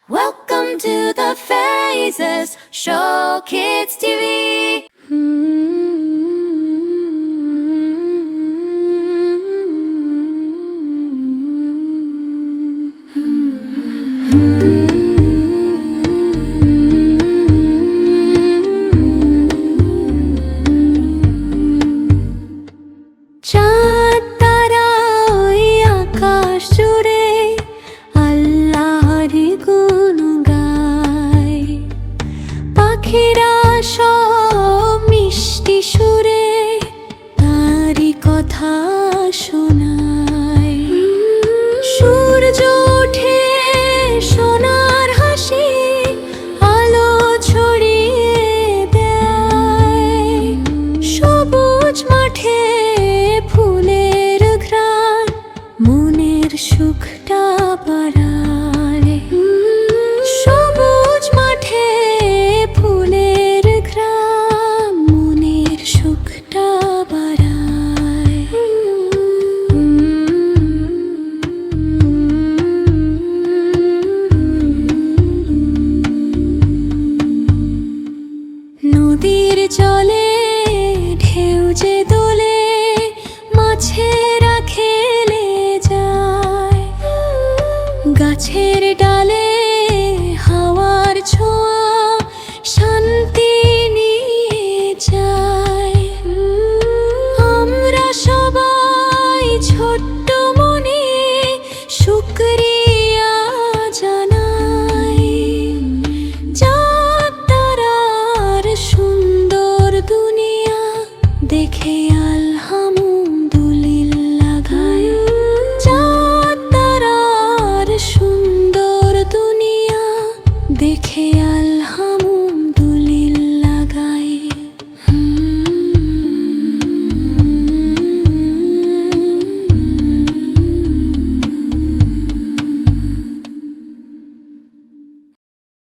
Welcome to the Phases Show Kids TV. চাঁদ তারা ওই আকাশ জুড়ে আল্লাহর গুণ গায়, পাখিরা সব মিষ্টি সুরে তারই কথা শোনায়। সূর্য ওঠে সোনার হাসি আলো ছড়িয়ে দেয়, সবুজ মাঠে ফুলের ঘ্রাণ মনের সুখটা বাড়ায়। সবুজ মাঠে ফুলের ঘ্রাণ মনের সুখটা বাড়ায়। নদীর জলে ঢেউ যে দোলে মাছেরা খেলে যায়, গাছের ডালে হাওয়ার ছোঁয়া